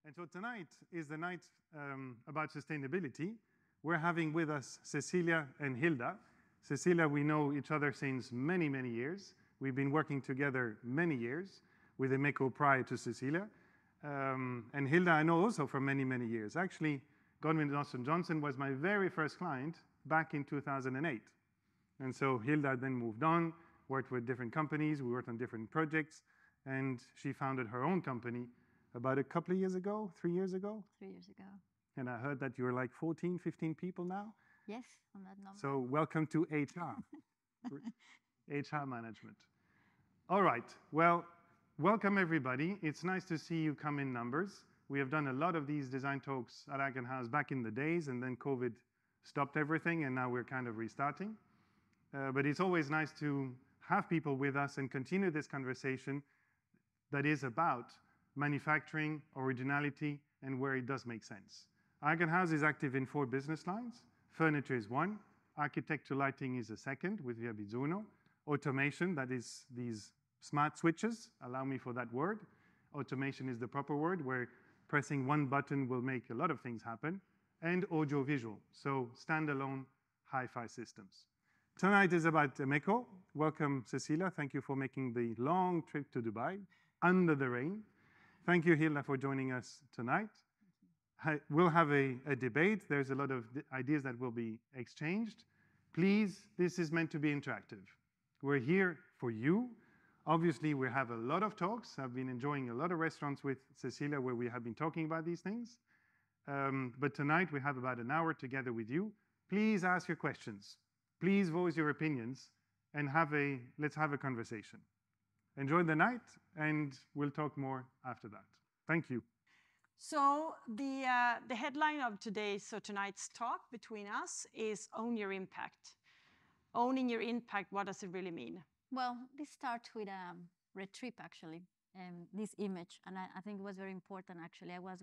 And so tonight is the night about sustainability. We're having with us Cecilia and Hilda. Cecilia, we know each other since many, many years. We've been working together many years with Emeco prior to Cecilia. And Hilda, I know also for many, many years. Actually, Godwin Johnson was my very first client back in 2008. And so Hilda then moved on, worked with different companies, we worked on different projects, and she founded her own company about a couple of years ago, 3 years ago? 3 years ago. And I heard that you're like 14, 15 people now? Yes, on that number. So welcome to HR, HR management. All right, well, welcome everybody. It's nice to see you come in numbers. We have done a lot of these design talks at ikonhouse back in the days, and then COVID stopped everything, and now we're kind of restarting. But it's always nice to have people with us and continue this conversation that is about manufacturing, originality, and where it does make sense. ikonhouse is active in 4 business lines. Furniture is 1. Architecture lighting is a 2nd with Via Bizzuno. Automation, that is these smart switches, allow me for that word. Automation is the proper word, where pressing 1 button will make a lot of things happen. And audio-visual, so standalone hi-fi systems. Tonight is about Emeco. Welcome, Cecilia. Thank you for making the long trip to Dubai under the rain. Thank you, Hilda, for joining us tonight. We'll have a debate. There's a lot of ideas that will be exchanged. Please, this is meant to be interactive. We're here for you. Obviously, we have a lot of talks. I've been enjoying a lot of restaurants with Cecilia where we have been talking about these things. But tonight, we have about an hour together with you. Please ask your questions. Please voice your opinions and let's have a conversation. Enjoy the night, and we'll talk more after that. Thank you. So the headline of tonight's talk between us is Own Your Impact. Owning your impact, what does it really mean? Well, this starts with a road trip, actually, this image. And I think it was very important, actually. I was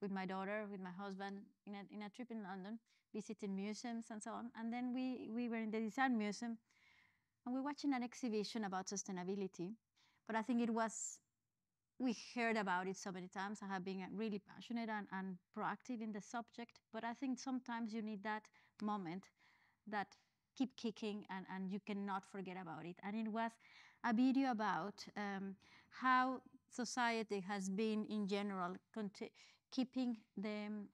with my daughter, with my husband, in a trip in London, visiting museums and so on. And then we were in the Design Museum, and we were watching an exhibition about sustainability. But I think we heard about it so many times. I have been really passionate and proactive in the subject. But I think sometimes you need that moment that keep kicking and you cannot forget about it. And it was a video about how society has been in general keeping the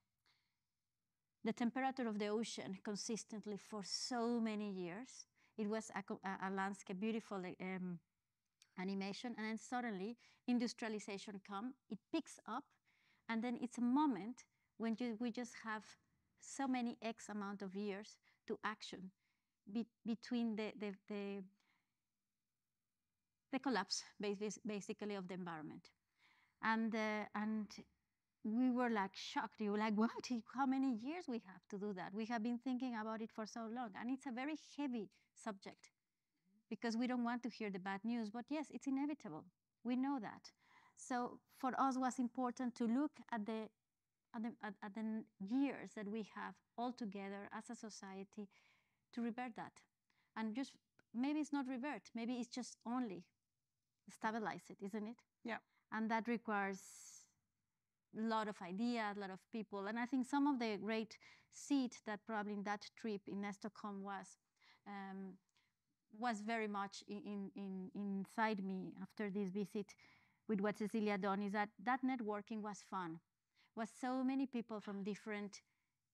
temperature of the ocean consistently for so many years. It was a landscape, beautiful animation, and then suddenly industrialization comes, it picks up, and then it's a moment when we just have so many X amount of years to action between the collapse, basically, of the environment. And we were like shocked. We were like, what? How many years we have to do that? We have been thinking about it for so long. And it's a very heavy subject because we don't want to hear the bad news. But yes, it's inevitable. We know that. So for us, it was important to look at the years that we have all together as a society to revert that. And just maybe it's not revert. Maybe it's just only stabilize it, isn't it? Yeah. And that requires a lot of ideas, a lot of people. And I think some of the great seed that probably in that trip in Stockholm was very much inside me after this visit with what Cecilia done is that networking was fun. Was so many people from different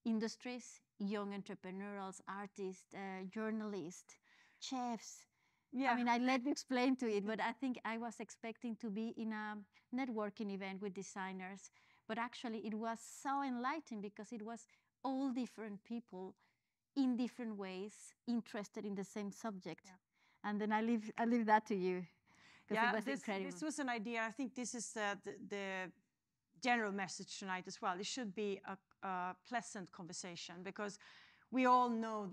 industries, young entrepreneurs, artists, journalists, chefs. Yeah. I mean, I let you explain to it, but I think I was expecting to be in a networking event with designers. But actually, it was so enlightening because it was all different people in different ways interested in the same subject. Yeah. And then I leave that to you. Yeah, it was incredible. This was an idea. I think this is the general message tonight as well. It should be a pleasant conversation because we all know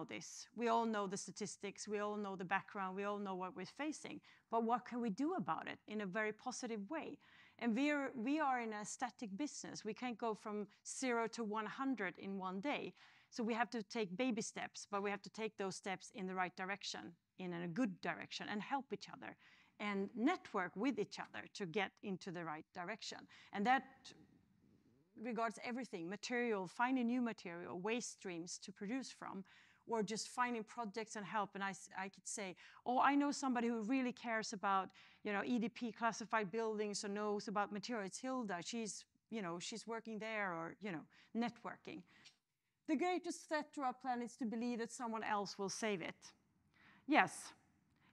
this. We all know the statistics. We all know the background. We all know what we're facing. But what can we do about it in a very positive way? And we are in a static business. We can't go from 0 to 100 in one day. So we have to take baby steps, but we have to take those steps in the right direction, in a good direction, and help each other. and network with each other to get into the right direction. And that regards everything: material, finding new material, waste streams to produce from, or just finding projects and help. And I could say, oh, I know somebody who really cares about, EDP classified buildings or knows about material. It's Hilda. She's working there, or, networking. The greatest threat to our planet is to believe that someone else will save it. Yes,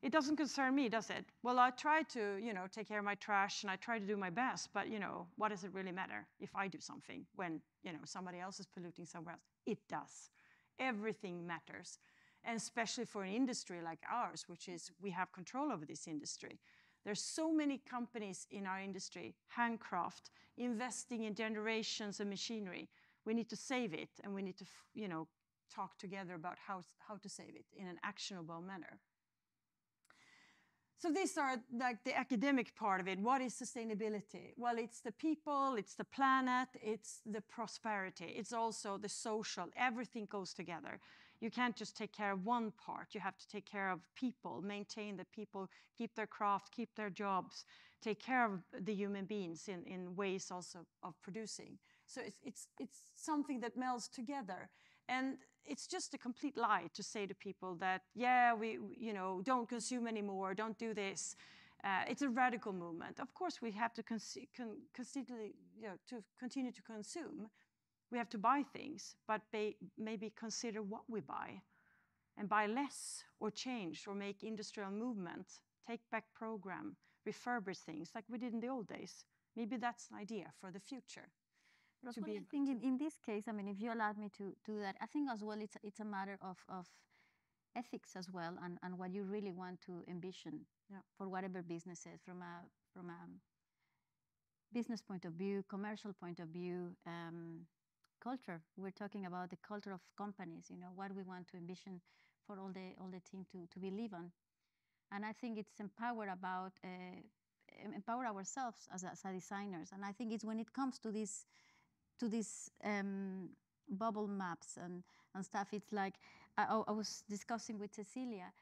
it doesn't concern me, does it? Well, I try to, take care of my trash, and I try to do my best, but, what does it really matter if I do something when, somebody else is polluting somewhere else? It does. Everything matters, and especially for an industry like ours, which is, we have control over this industry. There's so many companies in our industry, handcraft, investing in generations of machinery. We need to save it, and we need to, talk together about how to save it in an actionable manner. So these are like the academic part of it. What is sustainability? Well, it's the people, it's the planet, it's the prosperity. It's also the social. Everything goes together. You can't just take care of one part. You have to take care of people, maintain the people, keep their craft, keep their jobs, take care of the human beings in ways also of producing. So it's something that melds together. And it's just a complete lie to say to people that, yeah, we don't consume anymore, don't do this. It's a radical movement. Of course, we have to constantly, to continue to consume. We have to buy things, but maybe consider what we buy, and buy less, or change, or make industrial movement, take back program, refurbish things like we did in the old days. Maybe that's an idea for the future. But I think in this case, I mean, if you allowed me to do that, I think as well it's a matter of ethics as well, and what you really want to ambition for whatever business is, from a business point of view, commercial point of view, culture. We're talking about the culture of companies, what we want to ambition for all the team to believe on. And I think it's empower ourselves as designers. And I think it's when it comes to these bubble maps and stuff, it's like I was discussing with Cecilia,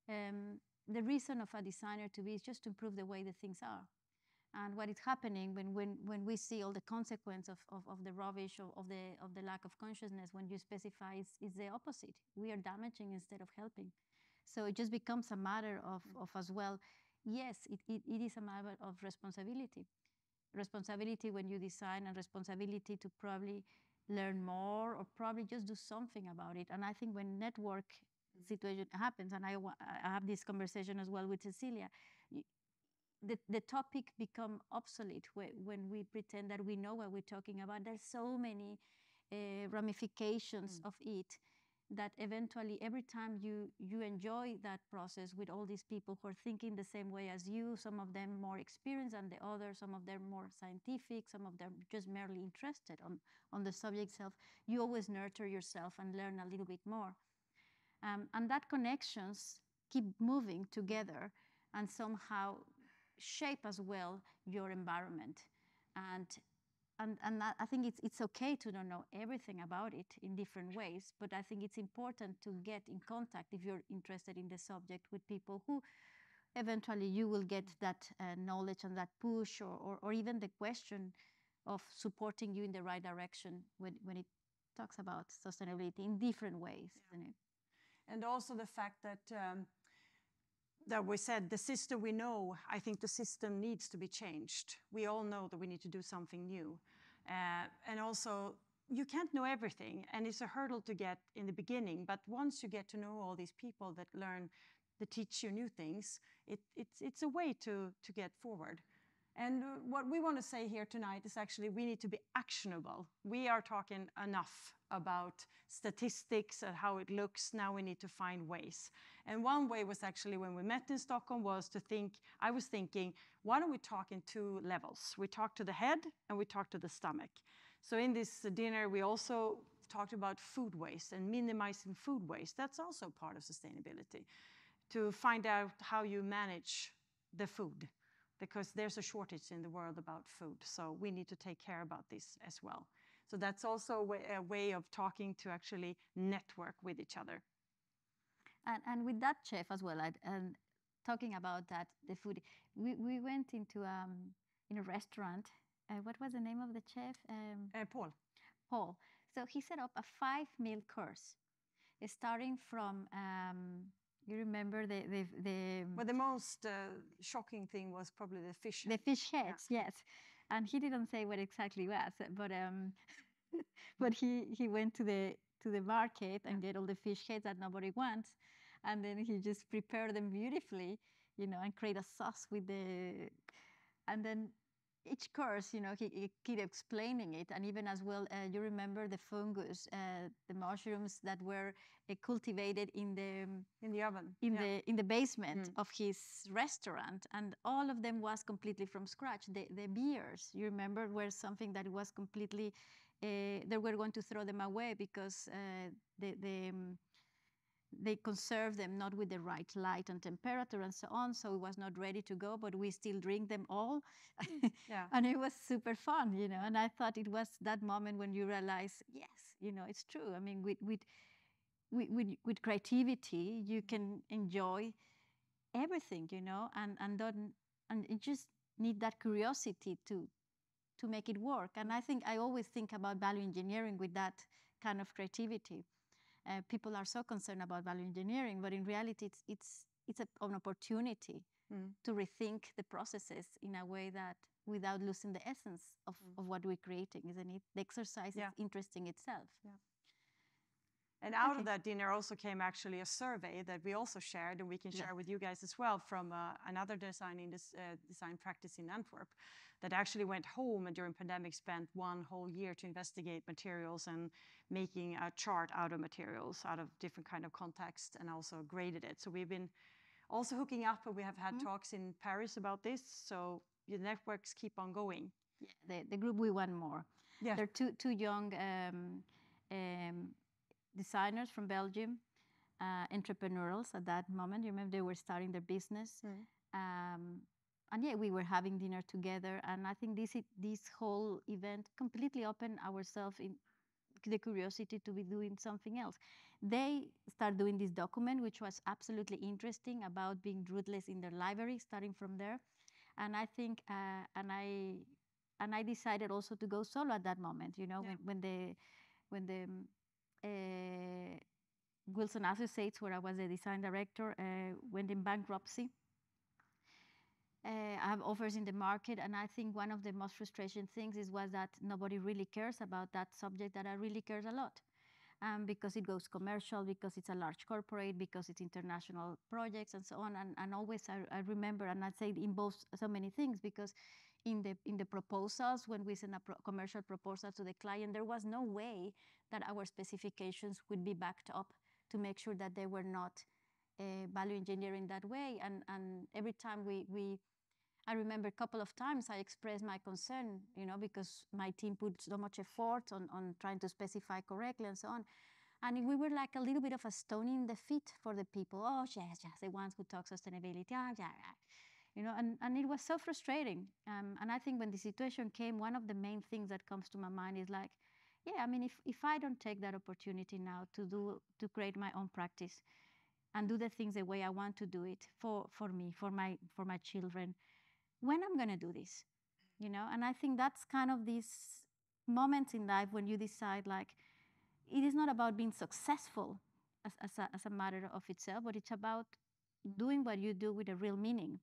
the reason of a designer to be is just to improve the way the things are. And what is happening when we see all the consequence of the rubbish, of the lack of consciousness, when you specify, is the opposite. We are damaging instead of helping. So it just becomes a matter of as well, yes, it is a matter of responsibility. Responsibility when you design, and responsibility to probably learn more, or probably just do something about it. And I think when network situation happens, and I have this conversation as well with Cecilia, the topic become obsolete when we pretend that we know what we're talking about. There's so many ramifications of it, that eventually every time you enjoy that process with all these people who are thinking the same way as you, some of them more experienced than the others, some of them more scientific, some of them just merely interested on the subject itself, you always nurture yourself and learn a little bit more. And that connections keep moving together and somehow shape as well your environment. And I think it's okay to don't know everything about it in different ways, but I think it's important to get in contact, if you're interested in the subject, with people who eventually you will get that knowledge and that push, or even the question of supporting you in the right direction when it talks about sustainability in different ways. Yeah. Isn't it? And also the fact that we said the system we know, I think the system needs to be changed. We all know that we need to do something new. And also, you can't know everything, and it's a hurdle to get in the beginning, but once you get to know all these people that teach you new things, it's a way to get forward. And what we want to say here tonight is actually we need to be actionable. We are talking enough about statistics and how it looks. Now we need to find ways. And one way was actually when we met in Stockholm was I was thinking, why don't we talk in two levels? We talk to the head and we talk to the stomach. So in this dinner, we also talked about food waste and minimizing food waste. That's also part of sustainability, to find out how you manage the food, because there's a shortage in the world about food. So we need to take care about this as well. So that's also a way of talking to actually network with each other. And with that, Chef, as well, and talking about that, the food, we went into in a restaurant. What was the name of the chef? Paul. Paul. So he set up a 5-meal course, starting from you remember the Well, the most shocking thing was probably the fish. The fish heads, yes. And he didn't say what exactly was, but but he went to the market and get all the fish heads that nobody wants, and then he just prepared them beautifully, and create a sauce with and then each course, he keep explaining it, and even as well, you remember the fungus, the mushrooms that were cultivated in the oven, in the basement of his restaurant, and all of them was completely from scratch. The beers, you remember, were something that was completely. They were going to throw them away because they conserved them not with the right light and temperature and so on, so it was not ready to go, but we still drink them all. And it was super fun, and I thought it was that moment when you realize, yes, it's true. I mean, with creativity, you can enjoy everything, and you just need that curiosity to make it work. And I think I always think about value engineering with that kind of creativity. People are so concerned about value engineering, but in reality, it's an opportunity to rethink the processes in a way that without losing the essence of what we're creating, isn't it? The exercise is interesting itself. And out of that dinner also came actually a survey that we also shared, and we can share with you guys as well, from another design practice in Antwerp that actually went home and during pandemic spent 1 whole year to investigate materials and making a chart out of materials, out of different kind of context, and also graded it. So we've been also hooking up, and we have had talks in Paris about this. So the networks keep on going. Yeah, the group we want more. Yeah. They're two young designers from Belgium, entrepreneurials at that moment. You remember they were starting their business. And we were having dinner together. And I think this whole event completely opened ourselves in the curiosity to be doing something else. They start doing this document, which was absolutely interesting, about being ruthless in their library, starting from there. And I think, and I decided also to go solo at that moment. When the Wilson Associates, where I was the design director, went in bankruptcy. I have offers in the market, and I think one of the most frustrating things was that nobody really cares about that subject that I really cares a lot, because it goes commercial, because it's a large corporate, because it's international projects and so on. And always I remember, and I say it involves so many things, because in the proposals, when we send a commercial proposal to the client, there was no way that our specifications would be backed up to make sure that they were not value engineering that way. And every time I remember a couple of times I expressed my concern, because my team put so much effort on trying to specify correctly and so on. And we were like a little bit of a stone in the feet for the people. Oh, yes, the ones who talk sustainability, and it was so frustrating. And I think when the situation came, one of the main things that comes to my mind is like, if I don't take that opportunity now to create my own practice and do the things the way I want to do it for me, for my children, when I'm going to do this, And I think that's kind of these moments in life when you decide, like, it is not about being successful as a matter of itself, but it's about doing what you do with a real meaning.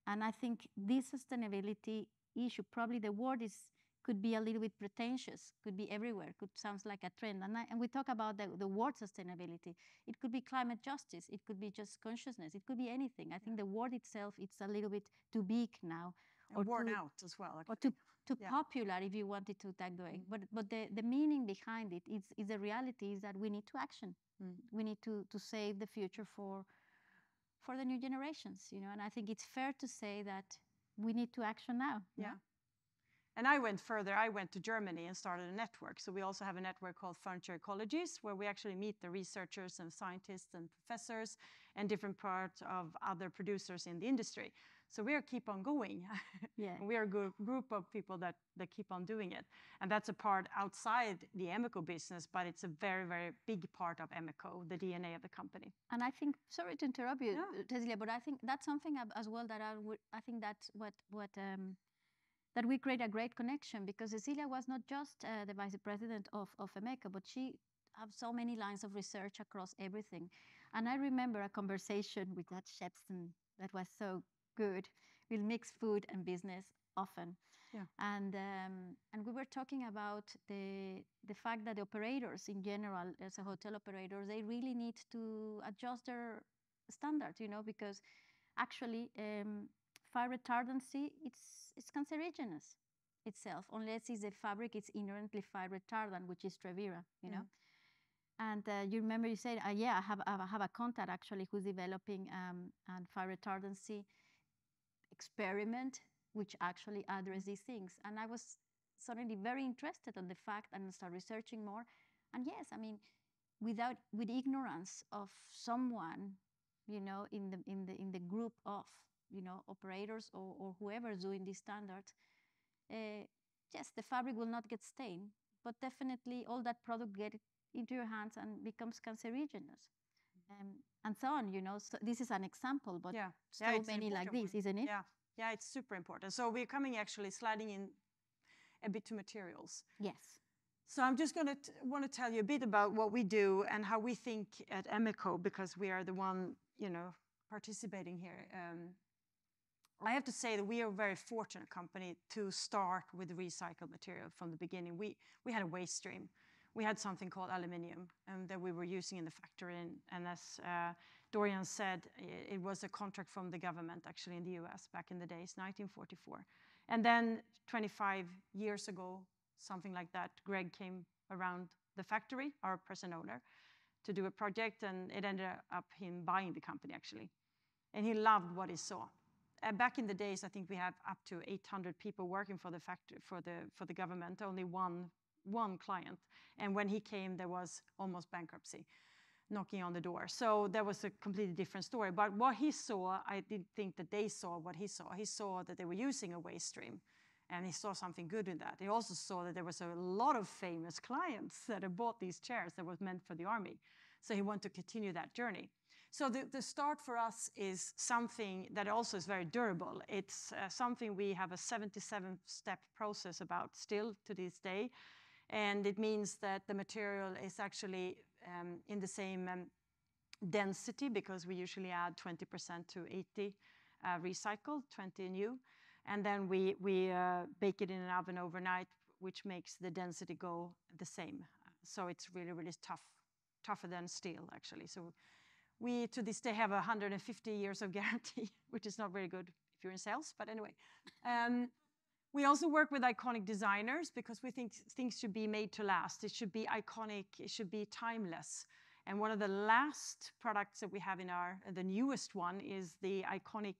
And I think this sustainability issue, probably the word could be a little bit pretentious, could be everywhere, sounds like a trend. And we talk about the word sustainability. It could be climate justice. It could be just consciousness. It could be anything. I think the word itself, it's a little bit too big now. Or worn out as well. Or too popular, if you wanted to that way. But the meaning behind it is the reality is that we need to action. We need to save the future for the new generations, And I think it's fair to say that we need to action now. Yeah. And I went further. I went to Germany and started a network. So we also have a network called Frontier Ecologies, where we actually meet the researchers and scientists and professors and different parts of other producers in the industry. So we are keep on going. Yeah. We are a group of people that keep on doing it. And that's a part outside the Emeco business, but it's a very, very big part of Emeco, the DNA of the company. And I think, sorry to interrupt you, Yeah. Cecilia, but I think that's something as well that I think that's that we create a great connection, because Cecilia was not just the vice president of Emeco, but she have so many lines of research across everything. And I remember a conversation with that Shepston that was so good. We'll mix food and business often. Yeah. And we were talking about the fact that the operators in general, as a hotel operator, they really need to adjust their standards, you know, because actually fire retardancy, it's cancerogenous itself, unless it's a fabric, it's inherently fire retardant, which is Trevira, you know. And you remember you said, yeah, I have a contact actually who's developing a fire retardancy experiment, which actually address these things. And I was suddenly very interested in the fact and start researching more. And yes, I mean, with ignorance of someone, you know, in the group of, you know, operators or whoever's doing these standards, yes, the fabric will not get stained, but definitely all that product get into your hands and becomes cancerogenous. And so on, you know. So this is an example, but so many like this, isn't it? Yeah, it's super important. So we're coming actually sliding in a bit to materials. Yes. So I'm just going to want to tell you a bit about what we do and how we think at Emeco, because we are the one, you know, participating here. I have to say that we are a very fortunate company to start with recycled material from the beginning. We had a waste stream. We had something called aluminium that we were using in the factory. And as Dorian said, it was a contract from the government, actually, in the US back in the days, 1944. And then 25 years ago, something like that, Greg came around the factory, our present owner, to do a project. And it ended up him buying the company, actually. And he loved what he saw. Back in the days, I think we have up to 800 people working for the factory, for the government, only one client. And when he came, there was almost bankruptcy knocking on the door. So that was a completely different story. But what he saw, I didn't think that they saw what he saw. He saw that they were using a waste stream, and he saw something good in that. He also saw that there was a lot of famous clients that had bought these chairs that was meant for the army. So he wanted to continue that journey. So the start for us is something that also is very durable. It's something we have a 77-step process about still to this day. And it means that the material is actually in the same density, because we usually add 20% to 80 recycled, 20 new. And then we bake it in an oven overnight, which makes the density go the same. So it's really, really tougher than steel, actually. So we, to this day, have 150 years of guarantee, which is not very good if you're in sales, but anyway. We also work with iconic designers, because we think things should be made to last. It should be iconic, it should be timeless. And one of the last products that we have in the newest one is the iconic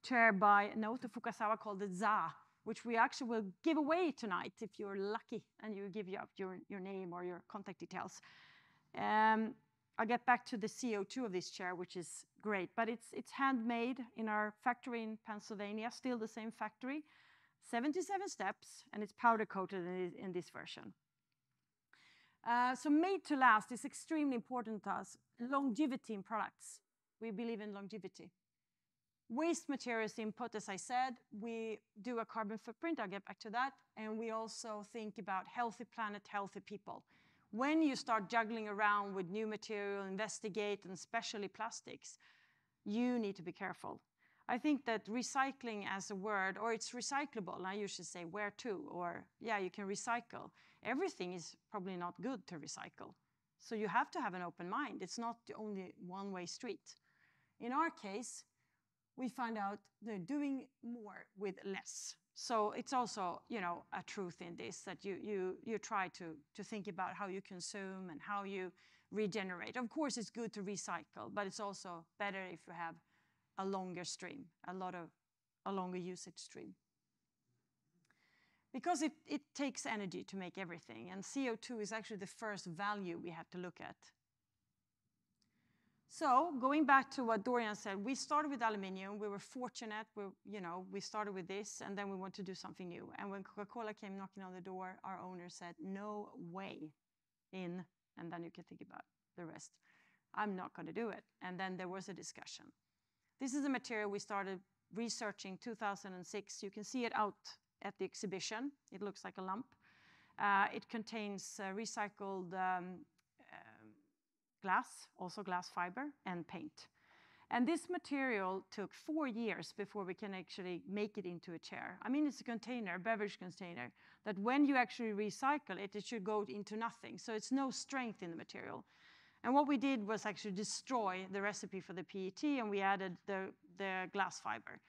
chair by Naoto Fukasawa called the ZA, which we actually will give away tonight if you're lucky and you give up your name or your contact details. I'll get back to the CO2 of this chair, which is great, but it's handmade in our factory in Pennsylvania, still the same factory, 77 steps, and it's powder coated in this version. So made to last is extremely important to us. Longevity in products. We believe in longevity. Waste materials input, as I said, we do a carbon footprint. I'll get back to that. And we also think about healthy planet, healthy people. When you start juggling around with new material, investigate, and especially plastics, you need to be careful. I think that recycling as a word, or it's recyclable, I usually say where to, or yeah, you can recycle. Everything is probably not good to recycle. So you have to have an open mind. It's not the only one-way street. In our case, we find out they're doing more with less. So it's also, you know, a truth in this, that you try to think about how you consume and how you regenerate. Of course, it's good to recycle, but it's also better if you have a longer stream, a longer usage stream. Because it takes energy to make everything, and CO2 is actually the first value we have to look at. So going back to what Dorian said, we started with aluminium. We were fortunate. We started with this, and then we want to do something new. And when Coca-Cola came knocking on the door, our owner said, "No way in," and then you can think about the rest. "I'm not going to do it." And then there was a discussion. This is a material we started researching 2006. You can see it out at the exhibition. It looks like a lump. It contains recycled glass, also glass fiber, and paint. And this material took 4 years before we can actually make it into a chair. I mean, it's a container, a beverage container, that when you actually recycle it, it should go into nothing. So it's no strength in the material. And what we did was actually destroy the recipe for the PET, and we added the glass fiber.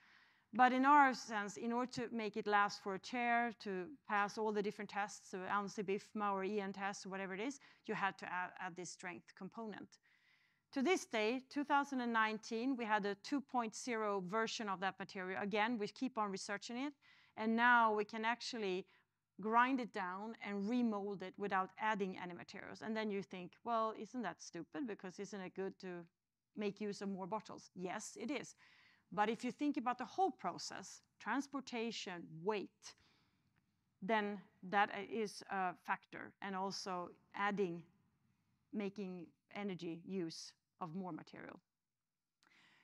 But in our sense, in order to make it last for a chair, to pass all the different tests, so ANSI, BIFMA, or EN tests, or whatever it is, you had to add this strength component. To this day, 2019, we had a 2.0 version of that material. Again, we keep on researching it, and now we can actually grind it down and remold it without adding any materials. And then you think, well, isn't that stupid? Because isn't it good to make use of more bottles? Yes, it is. But if you think about the whole process, transportation, weight, then that is a factor. And also making energy use of more material.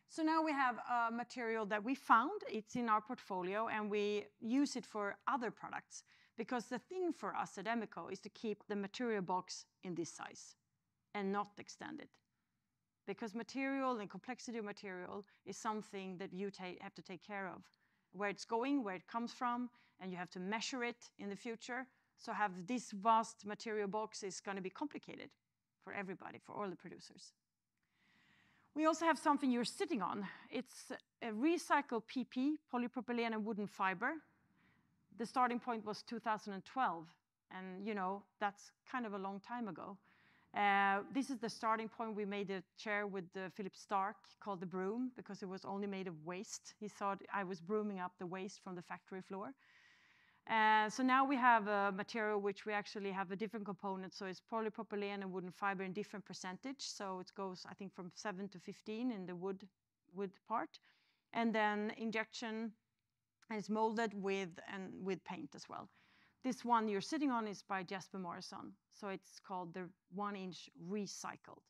So now we have a material that we found. It's in our portfolio, and we use it for other products. Because the thing for us at Emeco is to keep the material box in this size and not extend it. Because material and complexity of material is something that you have to take care of. Where it's going, where it comes from, and you have to measure it in the future. So have this vast material box is going to be complicated for everybody, for all the producers. We also have something you're sitting on. It's a recycled PP, polypropylene and wooden fiber. The starting point was 2012, and that's kind of a long time ago. This is the starting point. We made a chair with Philip Stark called the Broom because it was only made of waste. He thought I was brooming up the waste from the factory floor. So now we have a material which we actually have a different component. So it's polypropylene and wooden fiber in different percentage. So it goes, I think, from 7 to 15 in the wood part. And then injection, and it's molded with paint as well. This one you're sitting on is by Jasper Morrison. So it's called the 1-inch recycled.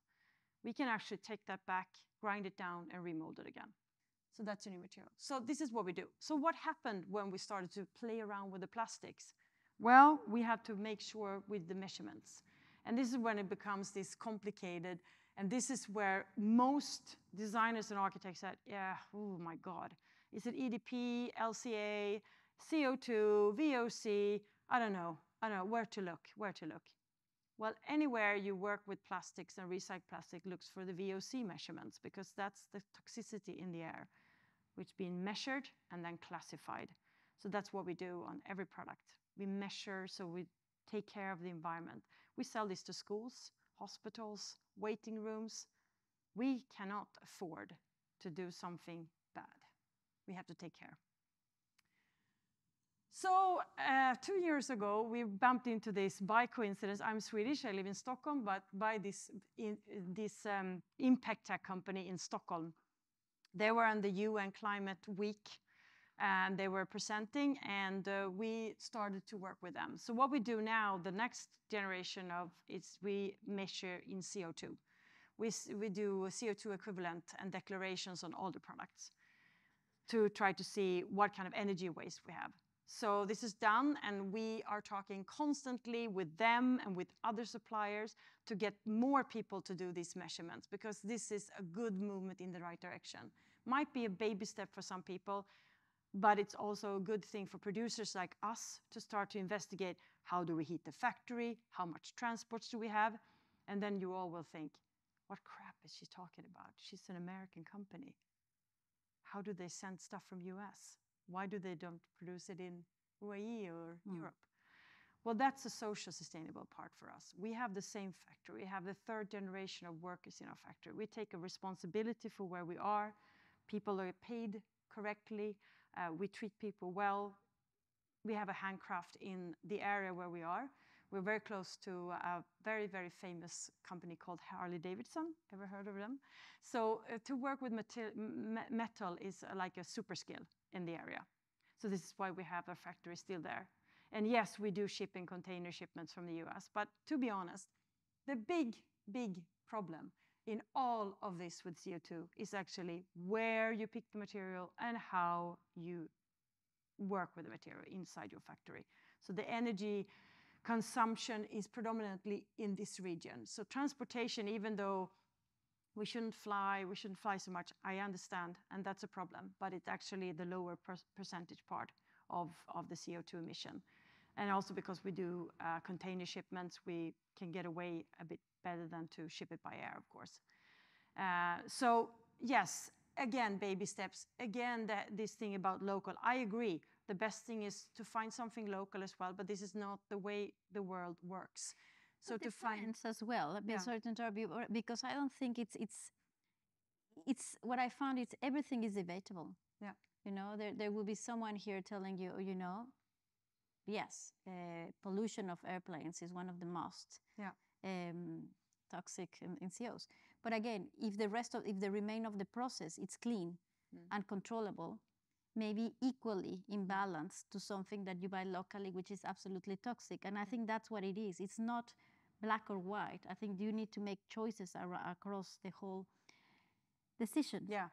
We can actually take that back, grind it down, and remold it again. So that's a new material. So this is what we do. So what happened when we started to play around with the plastics? Well, we have to make sure with the measurements. And this is when it becomes this complicated. And this is where most designers and architects said, yeah, oh my God. Is it EDP, LCA, CO2, VOC? I don't know where to look. Well, anywhere you work with plastics and recycled plastic looks for the VOC measurements because that's the toxicity in the air, which is being measured and then classified. So that's what we do on every product. We measure, so we take care of the environment. We sell this to schools, hospitals, waiting rooms. We cannot afford to do something bad. We have to take care. So 2 years ago, we bumped into this by coincidence. I'm Swedish, I live in Stockholm, but by this impact tech company in Stockholm. They were on the UN Climate Week, and they were presenting, and we started to work with them. So what we do now, the next generation of, is we measure in CO2. We do CO2 equivalent and declarations on all the products to try to see what kind of energy waste we have. So this is done, and we are talking constantly with them and with other suppliers to get more people to do these measurements, because this is a good movement in the right direction. Might be a baby step for some people, but it's also a good thing for producers like us to start to investigate, how do we heat the factory? How much transports do we have? And then you all will think, what crap is she talking about? She's an American company. How do they send stuff from US? Why do they don't produce it in UAE or Europe? Well, that's a social sustainable part for us. We have the same factory. We have the 3rd generation of workers in our factory. We take a responsibility for where we are. People are paid correctly. We treat people well. We have a handcraft in the area where we are. We're very close to a very, very famous company called Harley Davidson. Ever heard of them? So to work with metal is like a super skill in the area. So this is why we have a factory still there. And yes, we do ship in container shipments from the US. But to be honest, the big, big problem in all of this with CO2 is actually where you pick the material and how you work with the material inside your factory. So the energy consumption is predominantly in this region. So transportation, even though we shouldn't fly so much, I understand, and that's a problem, but it's actually the lower percentage part of the CO2 emission. And also because we do container shipments, we can get away a bit better than to ship it by air, of course. So yes, again, baby steps. Again, this thing about local, I agree. The best thing is to find something local as well, but this is not the way the world works. So to find as well, yeah. certain because I don't think it's what I found is everything is debatable. Yeah. You know, there will be someone here telling you, you know, yes, pollution of airplanes is one of the most toxic in COs. But again, if the remain of the process it's clean and controllable, maybe equally in balance to something that you buy locally, which is absolutely toxic. And I think that's what it is. It's not black or white. I think you need to make choices across the whole decision. Yeah.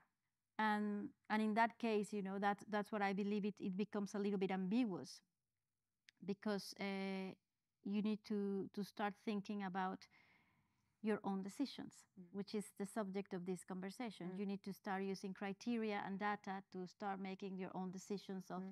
And in that case, you know, that's what I believe it becomes a little bit ambiguous, because you need to start thinking about your own decisions, which is the subject of this conversation. You need to start using criteria and data to start making your own decisions of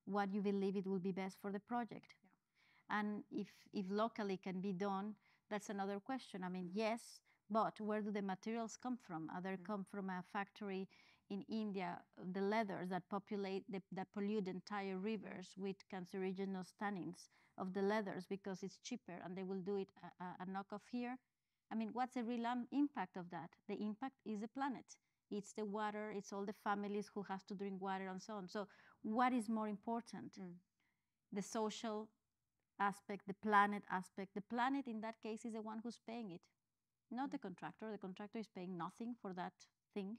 what you believe it will be best for the project. Yeah. And if locally can be done, that's another question. I mean, yes, but where do the materials come from? Either come from a factory in India, the leathers that that pollute entire rivers with cancerogenous tannins of the leathers because it's cheaper, and they will do it a knockoff here. I mean, what's the real impact of that? The impact is the planet. It's the water, it's all the families who have to drink water and so on. So what is more important? The social aspect, the planet aspect. The planet in that case is the one who's paying it, not the contractor. The contractor is paying nothing for that thing,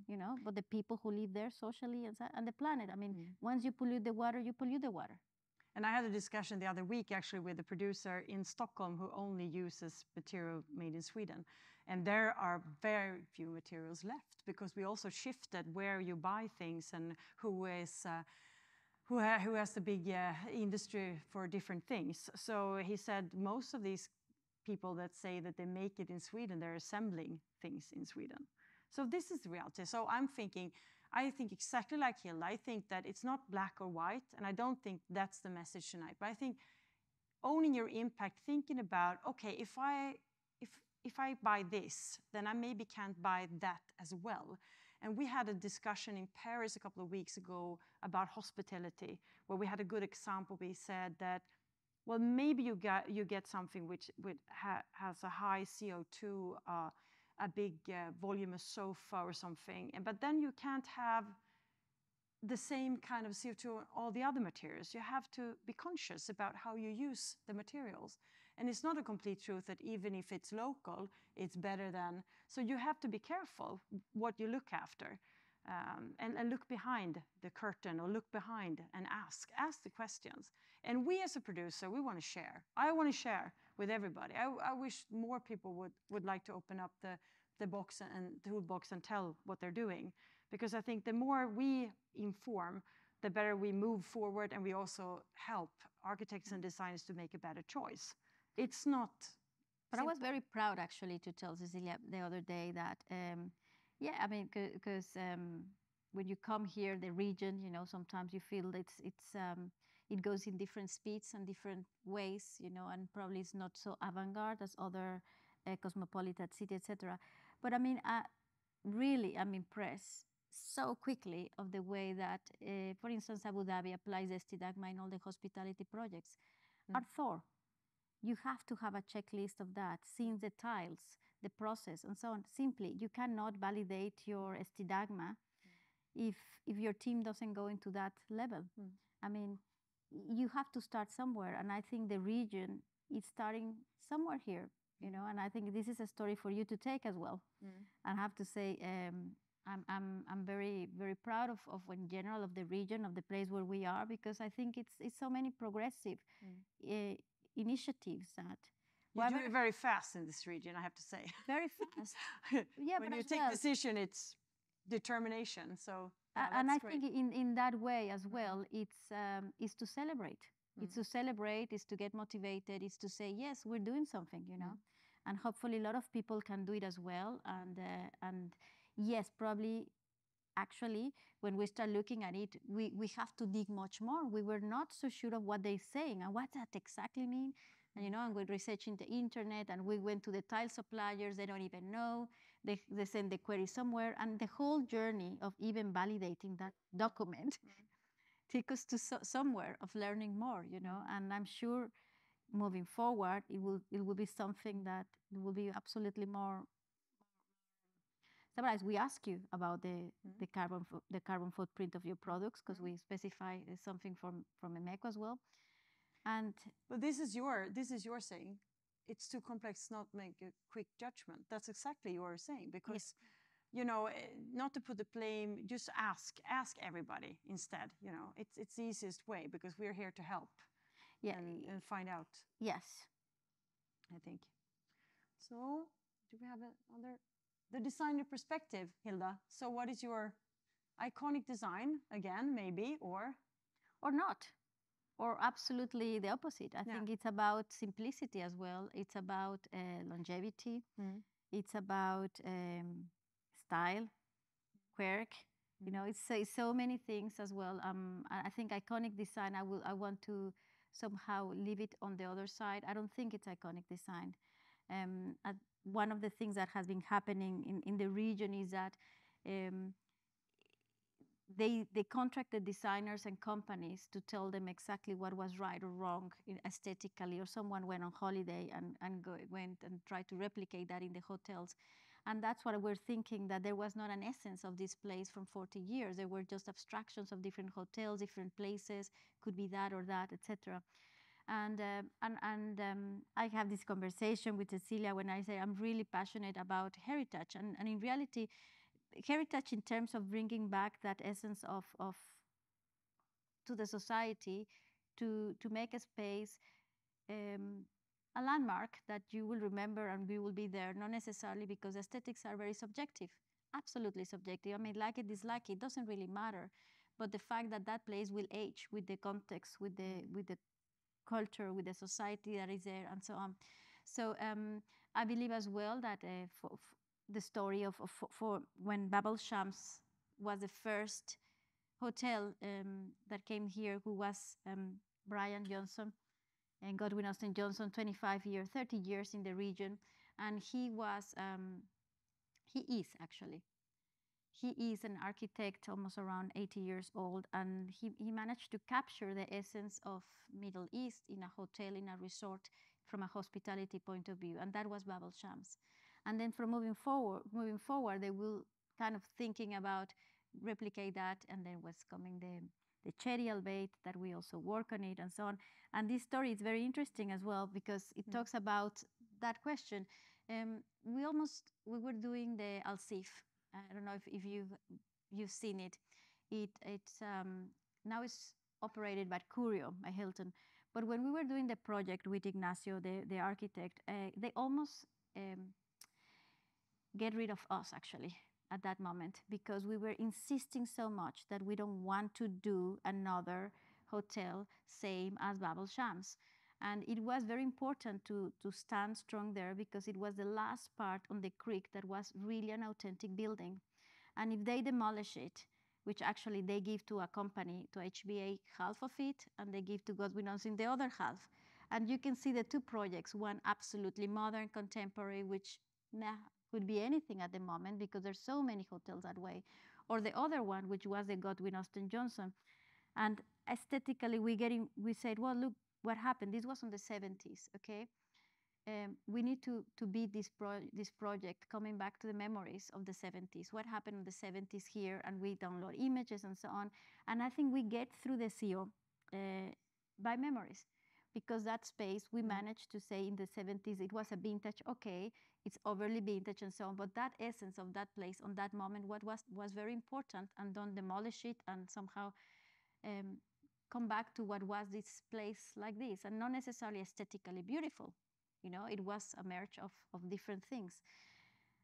you know, but the people who live there socially and the planet. I mean, once you pollute the water, you pollute the water. And I had a discussion the other week actually with a producer in Stockholm who only uses material made in Sweden. And there are very few materials left because we also shifted where you buy things and who has the big industry for different things. So he said most of these people that say that they make it in Sweden, they're assembling things in Sweden. So this is the reality. So I think exactly like Hilda. I think that it's not black or white, and I don't think that's the message tonight. But I think owning your impact, thinking about, okay, if I buy this, then I maybe can't buy that as well. And we had a discussion in Paris a couple of weeks ago about hospitality, where we had a good example. We said that, well, maybe you get something which has a high CO2, a big voluminous sofa or something, but then you can't have the same kind of CO2 on all the other materials. You have to be conscious about how you use the materials. And it's not a complete truth that even if it's local, it's better than. So you have to be careful what you look after, and look behind the curtain or look behind and ask the questions. And we as a producer, we want to share. I want to share with everybody. I wish more people would like to open up the box and toolbox and tell what they're doing. Because I think the more we inform, the better we move forward, and we also help architects and designers to make a better choice. It's not But simple. I was very proud actually to tell Cecilia the other day that, yeah, I mean, because when you come here, the region, you know, sometimes you feel it goes in different speeds and different ways, you know, and probably it's not so avant-garde as other cosmopolitan city, etc. But I mean, really, I'm impressed so quickly of the way that, for instance, Abu Dhabi applies STDAGMA in all the hospitality projects. Are thorough. You have to have a checklist of that, seeing the tiles, the process, and so on. Simply, you cannot validate your STDAGMA if your team doesn't go into that level. I mean, you have to start somewhere, and I think the region, it's starting somewhere here, you know, and I think this is a story for you to take as well. I have to say, I'm very, very proud of in general of the region, of the place where we are, because I think it's so many progressive initiatives that you do it very fast in this region, I have to say. Very fast. Yeah, when but you take decision, it's determination. So and I think in that way as well, it's to celebrate. It's to celebrate. It's to get motivated. It's to say yes, we're doing something, you know, and hopefully a lot of people can do it as well. And yes, probably. Actually, when we start looking at it, we have to dig much more. We were not so sure of what they're saying and what that exactly mean. And, you know, and we're researching the internet, and we went to the tile suppliers. They don't even know. They send the query somewhere. And the whole journey of even validating that document take us to somewhere of learning more, you know. And I'm sure moving forward, it will be something that will be absolutely more. Sometimes we ask you about the carbon footprint of your products, because we specify something from Emeco as well. But this is your saying. It's too complex not make a quick judgment. That's exactly your saying, because you know, not to put the blame, just ask everybody instead. You know, it's the easiest way, because we're here to help. And find out. Yes, I think. So, do we have another? The designer perspective, Hilda. So what is your iconic design, again, maybe, or not, or absolutely the opposite. I think it's about simplicity as well. It's about longevity. It's about style, quirk. You know, it's so many things as well. I think iconic design, I want to somehow leave it on the other side. I don't think it's iconic design. One of the things that has been happening in the region is that they contracted designers and companies to tell them exactly what was right or wrong aesthetically, or someone went on holiday and went and tried to replicate that in the hotels. And that's what we're thinking, that there was not an essence of this place from 40 years. There were just abstractions of different hotels, different places, could be that or that, etc. And I have this conversation with Cecilia when I say I'm really passionate about heritage. And in reality, heritage in terms of bringing back that essence of to the society, to make a space, a landmark that you will remember and we will be there, not necessarily because aesthetics are very subjective, absolutely subjective. I mean, like it, dislike it, doesn't really matter. But the fact that that place will age with the context, with the culture, with the society that is there, and so on. So I believe as well that for the story for when Babelshams was the first hotel that came here, who was Brian Johnson and Godwin Austen Johnson, 25 years, 30 years in the region. And he is actually. He is an architect, almost around 80 years old, and he managed to capture the essence of Middle East in a hotel, in a resort, from a hospitality point of view, and that was Babelshams. And then from moving forward, they will kind of thinking about replicate that, and then was coming the Cherry Albeit, that we also work on it, and so on. And this story is very interesting as well, because it talks about that question. We were doing the Alsif. I don't know if you've seen it. It's now it's operated by Curio, by Hilton. But when we were doing the project with Ignacio, the architect, they almost get rid of us actually at that moment, because we were insisting so much that we don't want to do another hotel same as Babelshams. And it was very important to stand strong there, because it was the last part on the creek that was really an authentic building. And if they demolish it, which actually they give to a company, to HBA, half of it, and they give to Godwin Austen the other half. And you can see the two projects, one absolutely modern, contemporary, which could be anything at the moment, because there's so many hotels that way. Or the other one, which was the Godwin Austen Johnson. And aesthetically, we said, well, look, what happened? This was in the 70s, okay? We need to beat this project, coming back to the memories of the 70s. What happened in the 70s here? And we download images and so on. And I think we get through the CO by memories. because that space we managed to say in the 70s it was a vintage, okay, it's overly vintage and so on, but that essence of that place on that moment, what was very important, and don't demolish it and somehow come back to what was this place like this, and not necessarily aesthetically beautiful. You know, it was a merge of different things.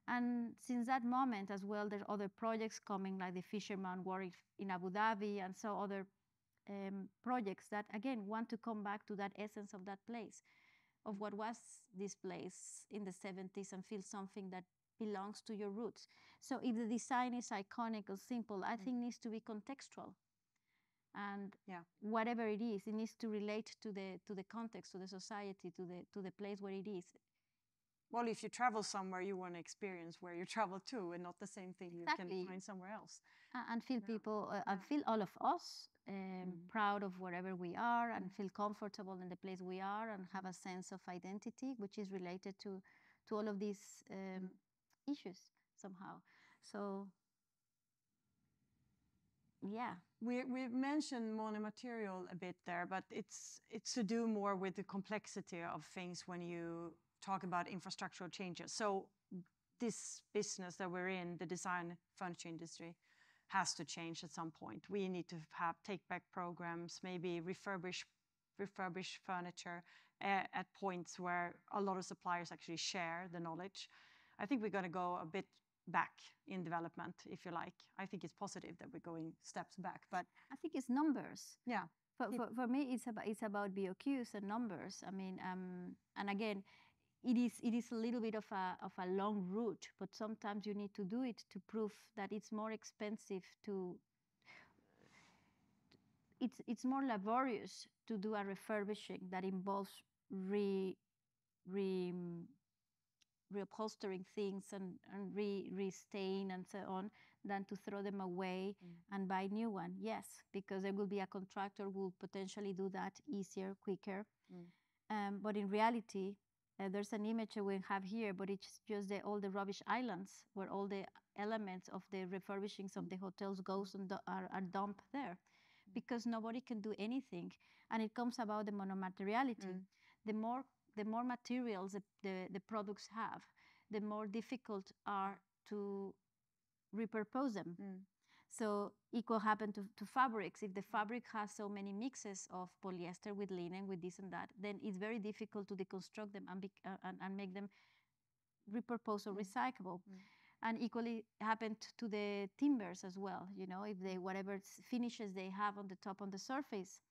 And since that moment as well, there are other projects coming, like the Fisherman Wharf in Abu Dhabi, and so other projects that, again, want to come back to that essence of that place, of what was this place in the 70s, and feel something that belongs to your roots. So if the design is iconic or simple, I think it needs to be contextual. And whatever it is, it needs to relate to the context, to the society, to the place where it is. Well, if you travel somewhere, you want to experience where you travel to, and not the same thing you can find somewhere else. And feel people, and feel all of us proud of wherever we are, and feel comfortable in the place we are, and have a sense of identity, which is related to all of these issues somehow. So, yeah. We've mentioned monomaterial a bit there, but it's to do more with the complexity of things when you talk about infrastructural changes. So this business that we're in, the design furniture industry, has to change at some point. We need to have take-back programs, maybe refurbish furniture at points where a lot of suppliers actually share the knowledge. I think we're going to go a bit back in development, if you like. I think it's positive that we're going steps back, but I think it's numbers. Yeah. For me, it's about BOQs and numbers. I mean, and again, it is a little bit of a long route, but sometimes you need to do it to prove that it's more expensive to. It's more laborious to do a refurbishing that involves reupholstering things and restain and so on, than to throw them away and buy new one. Yes, because there will be a contractor who will potentially do that easier, quicker. But in reality, there's an image we have here, but it's just all the rubbish islands where all the elements of the refurbishings of the hotels goes and are dumped there, because nobody can do anything. And it comes about the monomateriality. The more materials the products have, the more difficult are to repurpose them. So equal happen to fabrics. If the fabric has so many mixes of polyester with linen, with this and that, then it's very difficult to deconstruct them and make them repurposed or recyclable. And equally happened to the timbers as well. You know, if they, whatever finishes they have on the top, on the surface,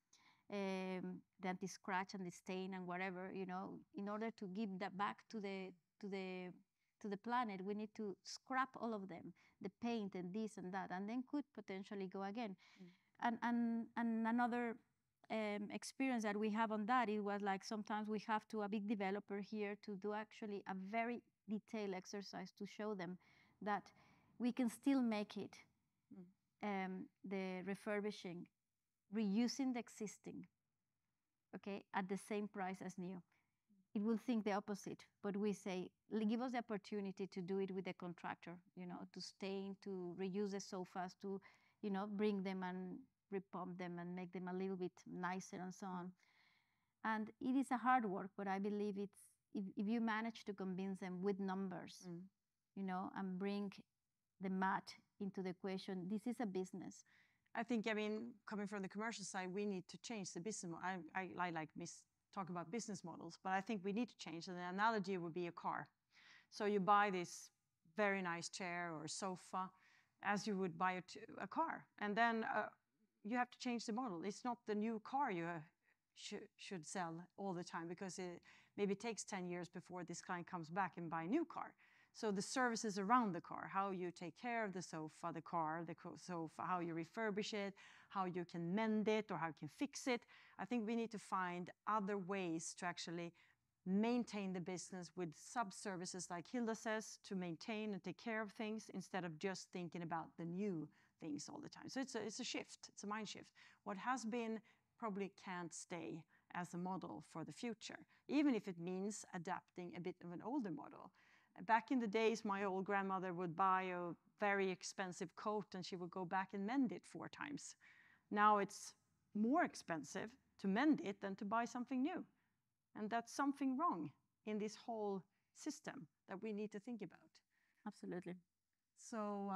the anti-scratch and the stain and whatever, you know, in order to give that back to the planet, we need to scrap all of them, the paint and this and that, and then could potentially go again. And another experience that we have on that, it was like sometimes we have a big developer here to do actually a very detailed exercise to show them that we can still make it, the refurbishing, reusing the existing, okay, at the same price as new. It will think the opposite, but we say, give us the opportunity to do it with the contractor, you know, to stain, to reuse the sofas, to, you know, bring them and repump them and make them a little bit nicer and so on. And it is a hard work, but I believe it's, if you manage to convince them with numbers, you know, and bring the math into the equation, this is a business. I think, I mean, coming from the commercial side, we need to change the business model. I like talk about business models, but I think we need to change. And the analogy would be a car. So you buy this very nice chair or sofa as you would buy a car. And then you have to change the model. It's not the new car you should sell all the time, because it maybe takes 10 years before this client comes back and buy a new car. So the services around the car, how you take care of the sofa, the car, the sofa, how you refurbish it, how you can mend it or how you can fix it. I think we need to find other ways to actually maintain the business with sub-services, like Hilda says, to maintain and take care of things instead of just thinking about the new things all the time. So it's a shift, it's a mind shift. What has been probably can't stay as a model for the future, even if it means adapting a bit of an older model. Back in the days, my old grandmother would buy a very expensive coat and she would go back and mend it 4 times. Now it's more expensive, to mend it than to buy something new. And that's something wrong in this whole system that we need to think about. Absolutely. So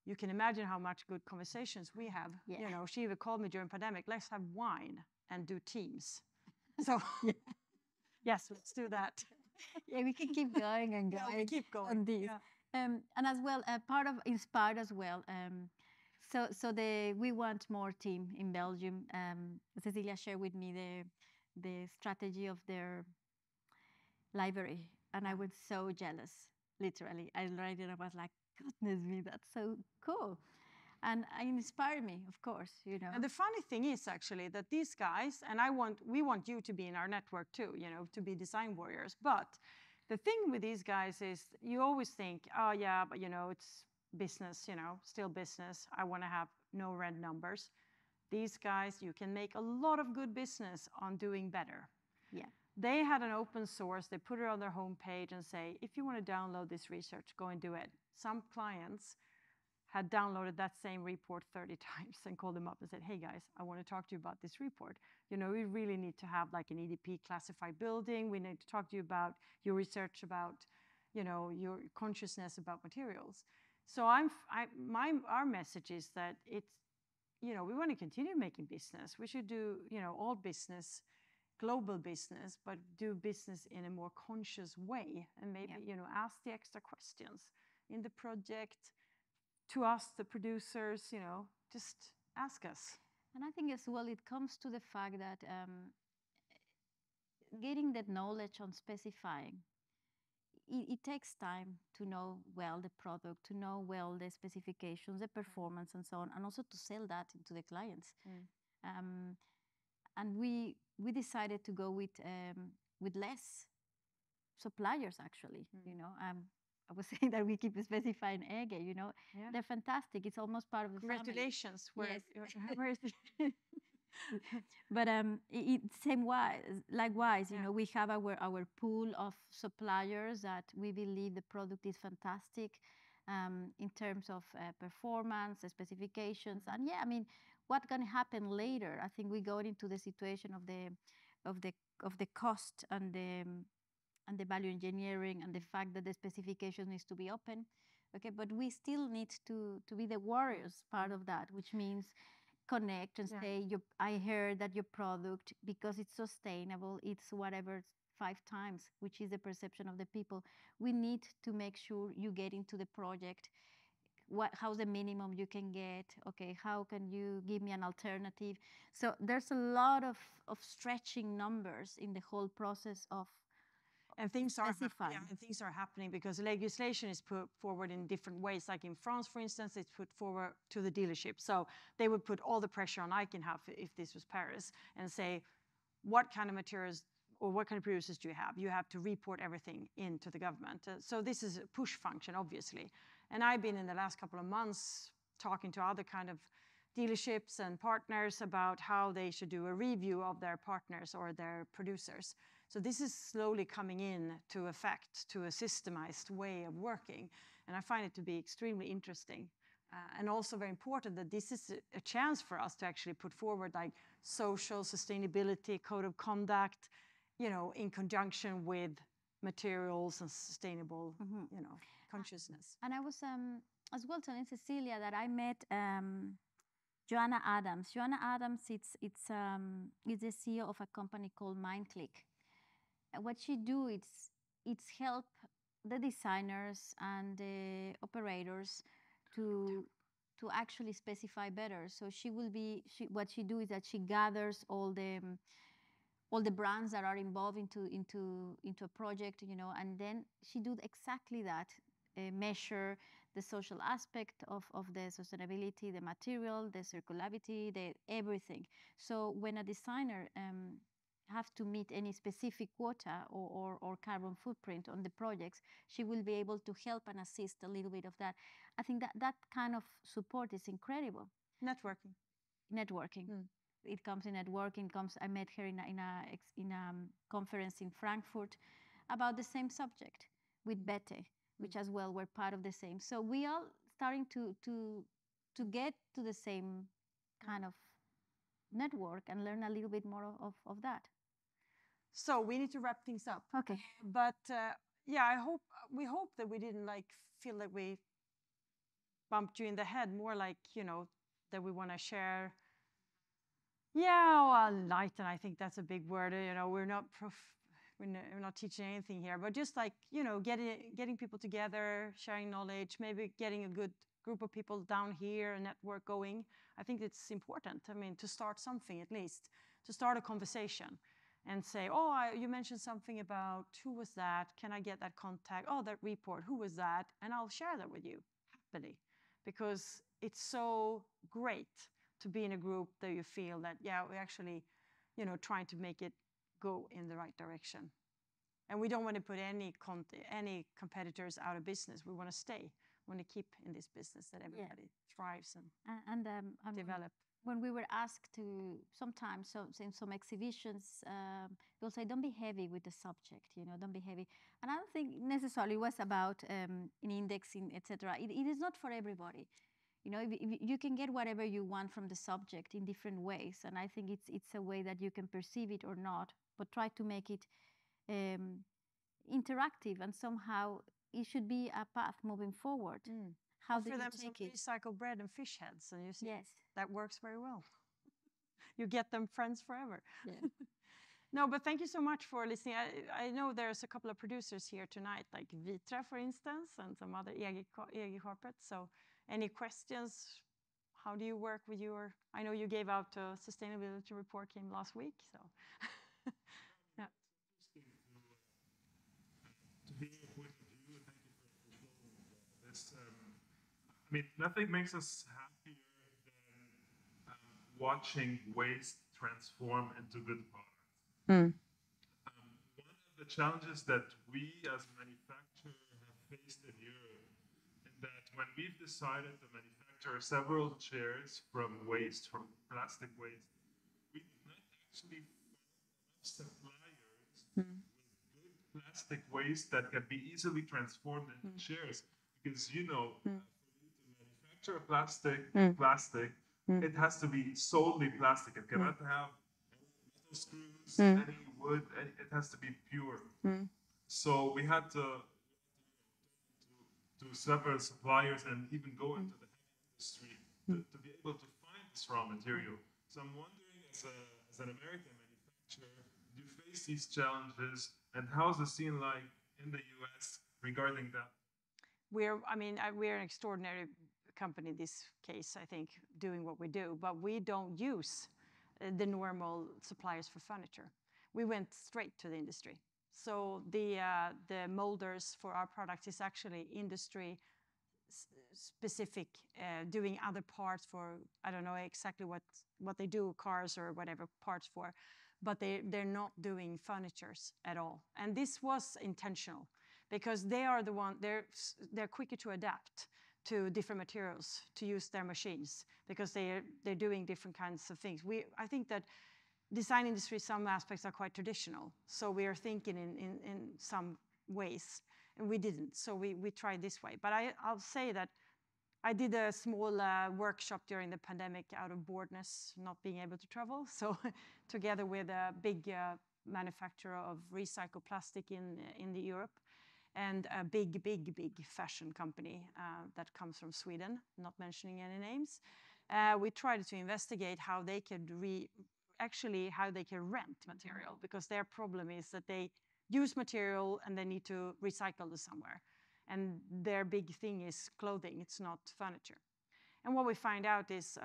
you can imagine how much good conversations we have. Yeah. You know, she even called me during pandemic, let's have wine and do Teams. So yes, let's do that. Yeah, we can keep going and going. Yeah, we keep going on this. Yeah. And as well, part of Inspired as well. So we want more team in Belgium. Cecilia shared with me the strategy of their library, and I was so jealous. Literally, I read it and I was like, goodness me, that's so cool. And it inspired me, of course, you know. And the funny thing is actually that these guys, and we want you to be in our network too, you know, to be design warriors. But the thing with these guys is you always think, oh yeah, but you know, it's business, you know, still business. I want to have no red numbers. These guys, you can make a lot of good business on doing better. Yeah. They had an open source. They put it on their homepage and say, if you want to download this research, go and do it. Some clients had downloaded that same report 30 times and called them up and said, hey guys, I want to talk to you about this report. You know, we really need to have like an EDP classified building. We need to talk to you about your research about, you know, your consciousness about materials. So our message is that it's, you know, we want to continue making business. We should do, you know, all business, global business, but do business in a more conscious way. And maybe, you know, ask the extra questions in the project to us, the producers, you know, just ask us. And I think as well, it comes to the fact that getting that knowledge on specifying, it takes time to know well the product, to know well the specifications, the performance, and so on, and also to sell that to the clients. And we decided to go with less suppliers, actually. You know, I was saying that we keep specifying EGE. You know, they're fantastic. It's almost part of the Congratulations. family. Where is it? But likewise, you know, we have our pool of suppliers that we believe the product is fantastic in terms of performance, specifications, and yeah, I mean, what can happen later? I think we go into the situation of the cost and the value engineering and the fact that the specification needs to be open. Okay, but we still need to be the warriors part of that, which means connect and say, I heard that your product, because it's sustainable, it's whatever 5 times, which is the perception of the people. We need to make sure you get into the project. How's the minimum you can get? Okay, how can you give me an alternative? So there's a lot of stretching numbers in the whole process of and things are happening because legislation is put forward in different ways. Like in France, for instance, it's put forward to the dealership. So they would put all the pressure on ikonhouse if this was Paris and say, what kind of materials or what kind of producers do you have? You have to report everything into the government. So this is a push function, obviously. And I've been in the last couple of months talking to other kind of dealerships and partners about how they should do a review of their partners or their producers. So this is slowly coming in to effect, to a systemized way of working. And I find it to be extremely interesting. And also very important that this is a chance for us to actually put forward like social sustainability, code of conduct, you know, in conjunction with materials and sustainable, you know, consciousness. And I was as well telling Cecilia that I met Joanna Adams. Joanna Adams, it's the CEO of a company called MindClick. What she do it's help the designers and the operators to actually specify better. So what she do is that she gathers all the brands that are involved into a project, you know, and then she do exactly that, measure the social aspect of the sustainability, the material, the circularity, the everything. So when a designer have to meet any specific quota or carbon footprint on the projects, she will be able to help and assist a little bit of that. I think that kind of support is incredible. Networking. It comes in networking. I met her in a conference in Frankfurt about the same subject with Bete, which as well were part of the same. So we are starting to get to the same kind of network and learn a little bit more of that. So we need to wrap things up. Okay. But yeah, we hope that we didn't like feel like we bumped you in the head, more like, you know, that we want to share. Yeah, well, lighten, I think that's a big word. You know, we're not teaching anything here, but just like, you know, getting people together, sharing knowledge, maybe getting a good group of people down here, a network going. I think it's important. I mean, to start something at least, to start a conversation and say, oh, you mentioned something about who was that? Can I get that contact? Oh, that report, who was that? And I'll share that with you happily, because it's so great to be in a group that you feel that, yeah, we're actually, you know, trying to make it go in the right direction. And we don't want to put any competitors out of business. We want to stay. We want to keep in this business that everybody thrives and develop. When we were asked to sometimes, in some exhibitions, they'll say, don't be heavy with the subject, you know, don't be heavy. And I don't think necessarily it was about in indexing, etc. It is not for everybody. You know, if you can get whatever you want from the subject in different ways. And I think it's a way that you can perceive it or not, but try to make it interactive, and somehow it should be a path moving forward. How do you take it? Recycled bread and fish heads, and you see, yes, that works very well. You get them friends forever. Yeah. No, but thank you so much for listening. I know there's a couple of producers here tonight, like Vitra, for instance, and some other EG Corporate. So any questions? How do you work with your, I know you gave out a sustainability report came last week, so. Yeah. To hear your point of view, and thank you for showing this. I mean, nothing makes us happier than watching waste transform into good products. One of the challenges that we as manufacturers have faced in Europe is that when we've decided to manufacture several chairs from waste, from plastic waste, we did not actually find suppliers with good plastic waste that can be easily transformed into chairs. Because, you know, for you to manufacture plastic, it has to be solely plastic. It cannot have any metal screws, any wood, it has to be pure. So we had to several suppliers and even go into the heavy industry to be able to find this raw material. So I'm wondering, as an American manufacturer, do you face these challenges, and how's the scene like in the US regarding that? We're an extraordinary company in this case, I think, doing what we do, but we don't use the normal suppliers for furniture. We went straight to the industry. So the molders for our products is actually industry specific, doing other parts for, I don't know exactly what they do, cars or whatever parts for, but they're not doing furnitures at all. And this was intentional, because they are the one, they're quicker to adapt to different materials, to use their machines, because they're doing different kinds of things. I think that design industry, some aspects are quite traditional. So we are thinking in some ways, and we didn't. So we tried this way. But I'll say that I did a small workshop during the pandemic out of boredness, not being able to travel. So together with a big manufacturer of recycled plastic in Europe, and a big fashion company that comes from Sweden, not mentioning any names. We tried to investigate how they could how they can rent material, because their problem is that they use material and they need to recycle it somewhere. And their big thing is clothing, it's not furniture. And what we find out is,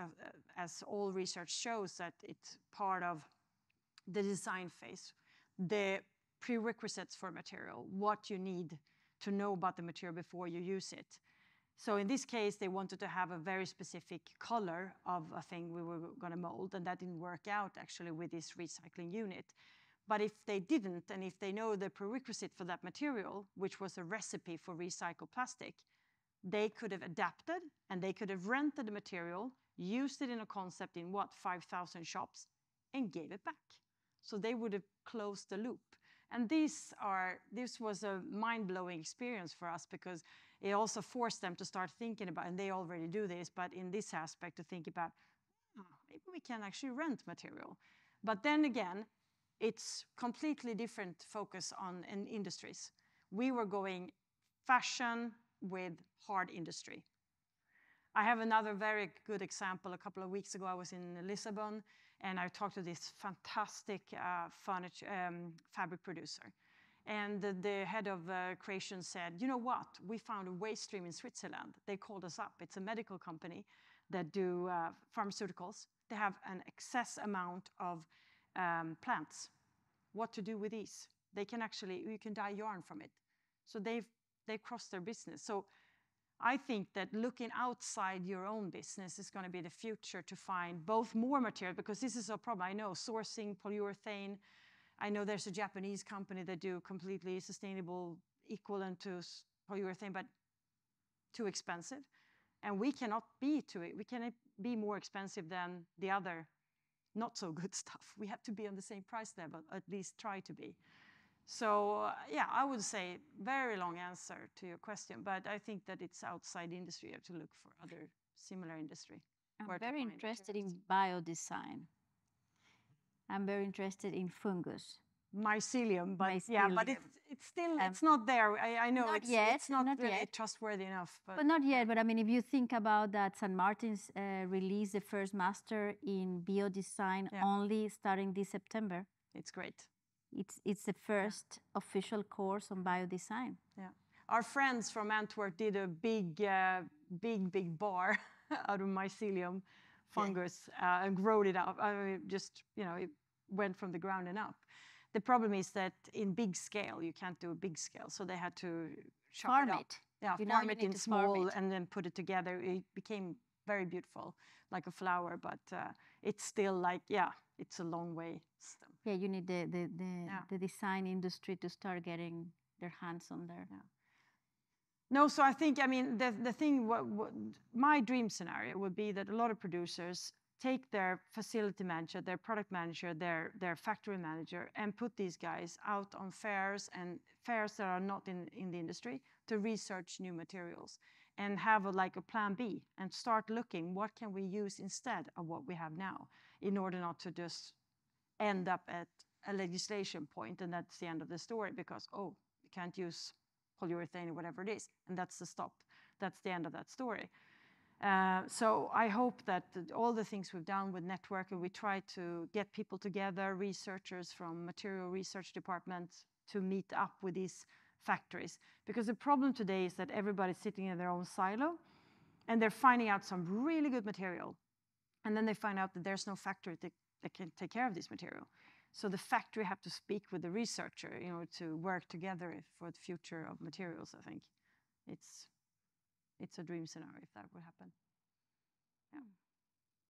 as all research shows, that it's part of the design phase, the prerequisites for material, what you need to know about the material before you use it. So in this case, they wanted to have a very specific color of a thing we were going to mold, and that didn't work out actually with this recycling unit. But if they didn't, and if they know the prerequisite for that material, which was a recipe for recycled plastic, they could have adapted, and they could have rented the material, used it in a concept in 5,000 shops, and gave it back. So they would have closed the loop. And this was a mind-blowing experience for us, because it also forced them to start thinking about, and they already do this, but in this aspect to think about, maybe we can actually rent material. But then again, it's completely different focus on industries. We were going fashion with hard industry. I have another very good example. A couple of weeks ago, I was in Lisbon, and I talked to this fantastic fabric producer. And the head of creation said, you know what? We found a waste stream in Switzerland. They called us up. It's a medical company that do pharmaceuticals. They have an excess amount of plants. What to do with these? They can actually, you can dye yarn from it. So they've crossed their business. So I think that looking outside your own business is going to be the future to find both more material, because this is a problem. I know sourcing polyurethane. I know there's a Japanese company that do completely sustainable equivalent to polyurethane, but too expensive. And we cannot be we cannot be more expensive than the other not so good stuff. We have to be on the same price level, at least try to be. So yeah, I would say very long answer to your question, but I think that it's outside industry. You have to look for other similar industry. I'm very interested in biodesign. I'm very interested in fungus. Mycelium, but yeah, but it's still it's not there. I know it's not really trustworthy enough. But not yet. But I mean, if you think about that, St. Martin's released the first master in biodesign only starting this September. It's great. It's the first official course on biodesign. Yeah, our friends from Antwerp did a big bar out of mycelium fungus and growed it up. I mean, just it went from the ground and up. The problem is that in big scale you can't do a big scale, so they had to farm it. Yeah, farm it in small and then put it together. It became very beautiful, like a flower, but it's still like it's a long way still. Yeah, you need the design industry to start getting their hands on there. Yeah. No, so I think, I mean, the thing, my dream scenario would be that a lot of producers take their facility manager, their product manager, their factory manager, and put these guys out on fairs and fairs that are not in the industry to research new materials and have a plan B and start looking what can we use instead of what we have now in order not to just end up at a legislation point and that's the end of the story because, you can't use polyurethane or whatever it is, and that's the stop. That's the end of that story. So I hope that all the things we've done with networking, we try to get people together, researchers from material research departments to meet up with these factories. Because the problem today is that everybody's sitting in their own silo and they're finding out some really good material. And then they find out that there's no factory that can take care of this material. So the factory have to speak with the researcher, to work together for the future of materials, I think. It's a dream scenario if that would happen. Yeah.